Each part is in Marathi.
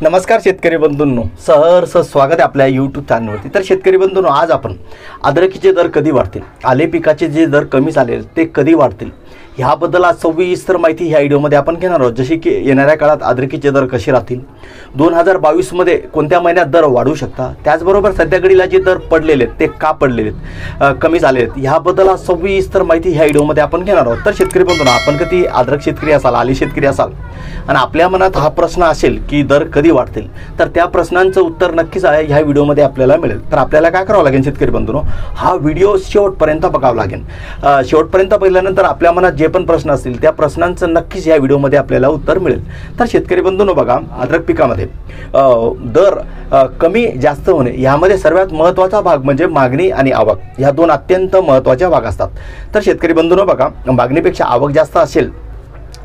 नमस्कार शेतकरी बंधूंनो, सहर्ष स्वागत आहे आपल्या यूट्यूब चॅनलवरती। तर शेतकरी बंधूंनो, आज आपण अद्रकीचे दर कधी वाढतील, आले पिकाचे जे दर कमी झाले ते कधी वाढतील ह्याबद्दल आज सविस्तर माहिती ह्या व्हिडिओमध्ये आपण घेणार आहोत। जशी की येणाऱ्या काळात अद्रकीचे दर कसे राहतील, 2022 मध्ये कोणत्या महिन्यात दर वाढू शकतात, त्याचबरोबर सध्या घडीला जे दर पडलेले आहेत ते का पडलेले आहेत, कमी झाले आहेत ह्याबद्दल आज सविस्तर माहिती ह्या व्हिडिओमध्ये आपण घेणार आहोत। तर शेतकरी बंधूंनो, आपण कधी अद्रक शेतकरी असाल, आले शेतकरी असाल आणि आपल्या मनात हा प्रश्न असेल की दर कधी वाढतील, तर त्या प्रश्नांचं उत्तर नक्कीच आहे ह्या व्हिडिओमध्ये आपल्याला मिळेल। तर आपल्याला काय करावं लागेल शेतकरी बंधूंनो, हा व्हिडिओ शेवटपर्यंत बघावं लागेल। शेवटपर्यंत पाहिल्यानंतर आपल्या मनात जे पण प्रश्न असतील त्या प्रश्नांचं नक्कीच ह्या व्हिडिओमध्ये आपल्याला उत्तर मिळेल। तर शेतकरी बंधूंनो बघा, अद्रक पिकामध्ये दर कमी जास्त होणे यामध्ये सर्वात महत्त्वाचा भाग म्हणजे मागणी आणि आवक, ह्या दोन अत्यंत महत्त्वाच्या भाग असतात। तर शेतकरी बंधूंनो बघा, मागणीपेक्षा आवक जास्त असेल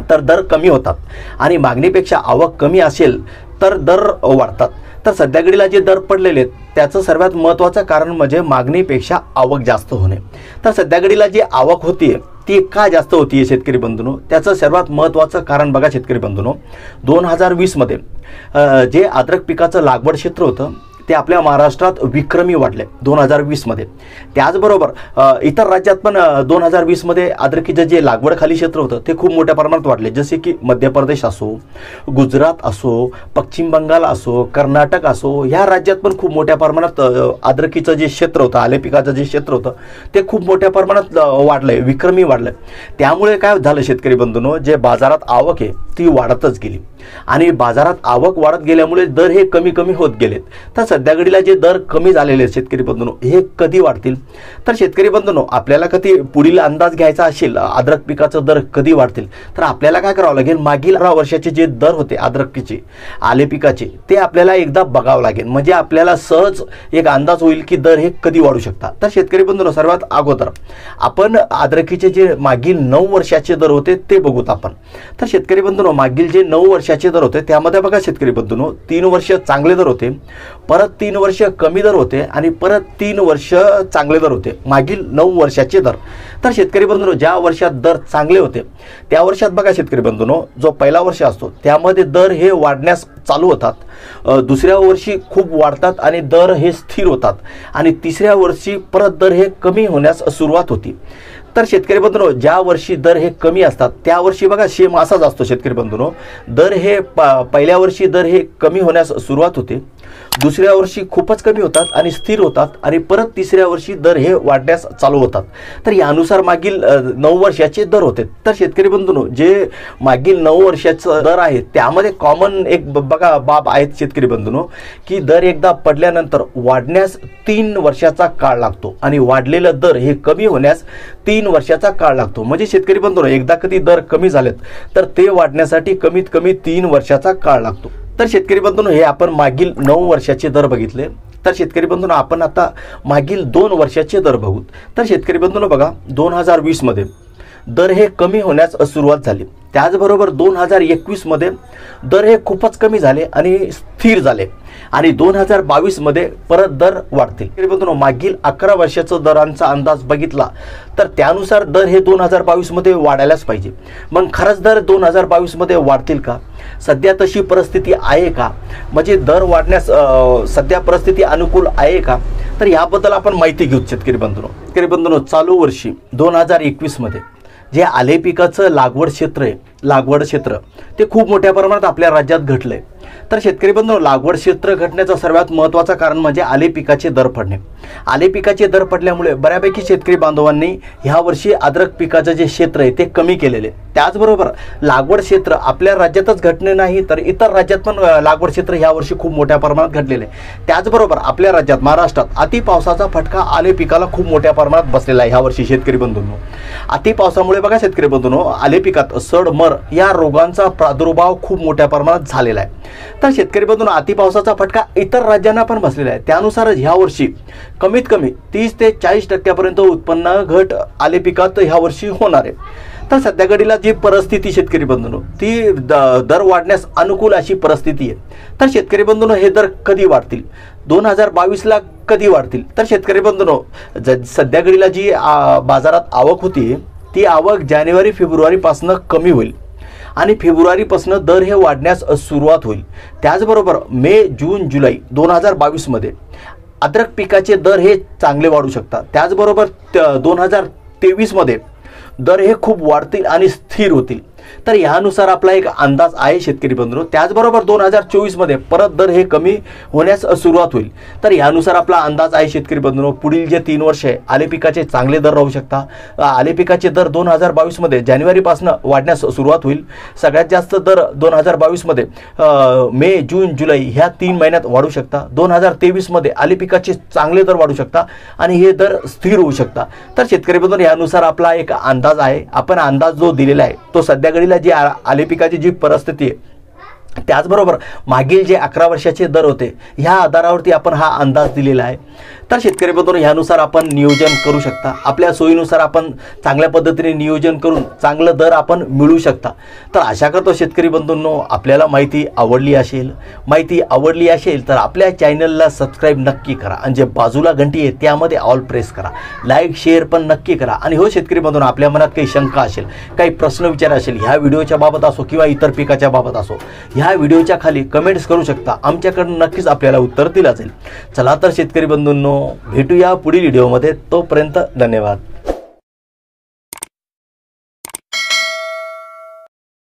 तर दर कमी होतात आणि मागणीपेक्षा आवक कमी असेल तर दर वाढतात। तर सध्या घडीला जे दर पडलेले आहेत त्याचं सर्वात महत्त्वाचं कारण म्हणजे मागणीपेक्षा आवक जास्त होणे। तर सध्या घडीला जी आवक होतीये ती का जास्त होतीये शेतकरी बंधूंनो, त्याचं सर्वात महत्त्वाचं कारण बघा शेतकरी बंधूंनो, 2020 मध्ये जे अद्रक पिकाचं लागवड क्षेत्र होतं ते आपल्या महाराष्ट्रात विक्रमी वाढले 2020 मध्ये। त्याचबरोबर इतर राज्यात पण 2020 मध्ये अद्रकीचं जे लागवड खाली क्षेत्र होतं ते खूप मोठ्या प्रमाणात वाढले, जसे की मध्य प्रदेश असो, गुजरात असो, पश्चिम बंगाल असो, कर्नाटक असो, ह्या राज्यात पण खूप मोठ्या प्रमाणात अद्रकीचं जे क्षेत्र होतं, आले पिकाचं जे क्षेत्र होतं ते खूप मोठ्या प्रमाणात वाढलंय, विक्रमी वाढलंय। त्यामुळे काय झालं शेतकरी बंधूंनो, जे बाजारात आवक आहे ती वाढतच गेली आणि बाजारात आवक वाढत गेल्यामुळे दर हे कमी कमी होत गेलेत। तर सध्या घडीला जे दर कमी झालेले आहेत शेतकरी बंधूंनो, हे कधी वाढतील? तर शेतकरी बंधूंनो, आपल्याला कधी पुढील अंदाज घ्यायचा असेल अद्रक पिकाचं दर कधी वाढतील, तर आपल्याला काय करावं लागेल, मागील 18 वर्षाचे जे दर होते अद्रकीचे, आले पिकाचे, ते आपल्याला एकदा बघावं लागेल, म्हणजे आपल्याला सहज एक अंदाज होईल की दर हे कधी वाढू शकतात। तर शेतकरी बंधूंनो, सर्वात अगोदर आपण अद्रकीचे जे मागील 9 वर्षाचे दर होते ते बघूत आपण। तर शेतकरी बंधूंनो, मागील जे 9 वर्षाचे दर होते त्यामध्ये बघा शेतकरी बंधूंनो, 3 वर्ष चांगले दर होते, परत 3 वर्ष कमी दर होते आणि परत 3 वर्ष चांगले दर होते, मागील 9 वर्षाचे दर। तर शेतकरी बंधूंनो, ज्या वर्षात दर चांगले होते त्या वर्षात बघा शेतकरी बंधूंनो, जो पहिला वर्ष असतो त्यामध्ये दर हे वाढण्यास चालू होतात, दुसऱ्या वर्षी खूप वाढतात आणि दर हे स्थिर होतात आणि तिसऱ्या वर्षी परत दर हे कमी होण्यास सुरुवात होती। तर शेतकरी बंधूंनो, ज्या वर्षी दर हे कमी असतात त्या वर्षी बघा सेम असाच असतो शेतकरी बंधूंनो, दर हे पहिल्या वर्षी दर हे कमी होण्यास सुरुवात होते, दुसऱ्या वर्षी खूपच कमी होतात आणि स्थिर होतात आणि परत तिसऱ्या वर्षी दर हे वाढण्यास चालू होतात। तर यानुसार मागील 9 वर्षाचे दर होते। तर शेतकरी बंधूंनो, जे मागील 9 वर्षाचं दर आहे त्यामध्ये कॉमन एक बघा बाब आहेत शेतकरी बंधूंनो, की दर एकदा पडल्यानंतर वाढण्यास 3 वर्षाचा काळ लागतो आणि वाढलेलं दर हे कमी होण्यास 3 वर्षाचा काळ लागतो। म्हणजे शेतकरी बंधूंनो, एकदा कधी दर कमी झालेत तर ते वाढण्यासाठी कमीत कमी 3 वर्षाचा काळ लागतो। तर शेतकरी बंधूंनो, हे आपण मागील 9 वर्षाचे दर बघितले। तर शेतकरी बंधूंनो, आपण आता मागील 2 वर्षाचे दर बघू। तर शेतकरी बंधूंनो बघा, 2020 मध्ये दर हे कमी होण्यास सुरुवात झाली, त्याचबरोबर 2021 मध्ये दर हे खूपच कमी झाले आणि स्थिर झाले आणि 2022 मध्ये परत दर वाढतील। शेतकरी बंधूंनो, मागील 11 वर्षाचा दरांचा अंदाज बघितला तर त्यानुसार दर हे 2022 मध्ये वाढायलाच पाहिजे। मग खरंच दर 2022 मध्ये वाढतील का? सध्या तशी परिस्थिती आहे का? म्हणजे दर वाढण्यास सध्या परिस्थिती अनुकूल आहे का? तर याबद्दल आपण माहिती घेऊ शेतकरी बंधूंनो। शेतकरी बंधूंनो, चालू वर्षी 2021 मध्ये जे आले पिकाचं लागवड क्षेत्र ते खूप मोठ्या प्रमाणात आपल्या राज्यात घटलंय। तर शेतकरी बंधूंनो, लागवड क्षेत्र घटण्याचं सर्वात महत्त्वाचं कारण म्हणजे आले पिकाचे दर पडणे। आले पिकाचे दर पडल्यामुळे बऱ्यापैकी शेतकरी बांधवांनी ह्या वर्षी अद्रक पिकाचं जे क्षेत्र आहे ते कमी केलेले। त्याचबरोबर लागवड क्षेत्र आपल्या राज्यातच घटणे नाही तर इतर राज्यात पण लागवड क्षेत्र ह्या वर्षी खूप मोठ्या प्रमाणात घडलेले। त्याचबरोबर आपल्या राज्यात महाराष्ट्रात अति पावसाचा फटका आले पिकाला खूप मोठ्या प्रमाणात बसलेला आहे ह्या वर्षी शेतकरी बंधूंनो। अति पावसामुळे बघा शेतकरी बंधूंनो, आले पिकात सड मर या रोगांचा प्रादुर्भाव खूप मोठ्या प्रमाणात झालेला आहे। तर शेतकरी बंधूंनो, अति पावसाचा फटका इतर राज्यांना पण बसलेला आहे, त्यानुसार ह्या वर्षी कमीत कमी 30 ते 40% उत्पन्न घट आले पिकात ह्या वर्षी होणार आहे। तर सध्या घडीला जी परिस्थिती शेतकरी बंधूंनो, ती दर वाढण्यास अनुकूल अशी परिस्थिती आहे। तर शेतकरी बंधूंनो, हे दर कधी वाढतील, 2022 ला कधी वाढतील? तर शेतकरी बंधूंनो, सध्या घडीला जी बाजारात आवक होती ती आवक जानेवारी फेब्रुवारी पासून कमी होईल आणि फेब्रुवारीपासून दर हे वाढण्यास सुरुवात होईल। त्याचबरोबर मे, जून, जुलै 2022मध्ये अद्रक पिकाचे दर हे चांगले वाढू शकतात। त्याचबरोबर 2023मध्ये दर हे खूप वाढतील आणि स्थिर होतील। तर यानुसार आपला एक अंदाज आहे शेतकरी बंधूंनो। त्याचबरोबर 2024मध्ये परत दर हे कमी होण्यास सुरुवात होईल। तर यानुसार आपला अंदाज आहे शेतकरी बंधूंनो, पुढील जे 3 वर्ष आहे आले पिकाचे चांगले दर राहू शकतात। आले पिकाचे दर 2022मध्ये जानेवारीपासून वाढण्यास सुरुवात होईल। सगळ्यात जास्त दर 2022मध्ये मे, जून, जुलै ह्या 3 महिन्यात वाढू शकतात। 2023मध्ये आले पिकाचे चांगले दर वाढू शकतात आणि हे दर स्थिर होऊ शकतात। तर शेतकरी बंधूंनो, यानुसार आपला एक अंदाज आहे। आपण अंदाज जो दिलेला आहे तो सध्या घडीला जी आले पिकाची जी परिस्थिती आहे, त्याचबरोबर मागील जे 11 वर्षाचे दर होते ह्या आधारावरती आपण हा अंदाज दिलेला आहे। तर शेतकरी बंधूंनो, ह्यानुसार आपण नियोजन करू शकता। आपल्या सोयीनुसार आपण चांगल्या पद्धतीने नियोजन करून चांगलं दर आपण मिळवू शकता। तर आशा करतो शेतकरी बंधूंनो, आपल्याला माहिती आवडली असेल तर आपल्या चॅनलला सबस्क्राईब नक्की करा आणि जे बाजूला घंटी आहे त्यामध्ये ऑल प्रेस करा, लाईक शेअर पण नक्की करा। आणि हो शेतकरी बंधूंनो, आपल्या मनात काही शंका असेल, काही प्रश्न विचार असेल, ह्या व्हिडिओच्या बाबत असो किंवा इतर पिकाच्या बाबत असो, ह्या व्हिडिओच्या खाली कमेंट्स करू शकता। आमच्याकडून नक्कीच आपल्याला उत्तर दिलं जाईल। चला तर शेतकरी बंधूंनो, भेटूया पुढील व्हिडिओमध्ये। तोपर्यंत धन्यवाद।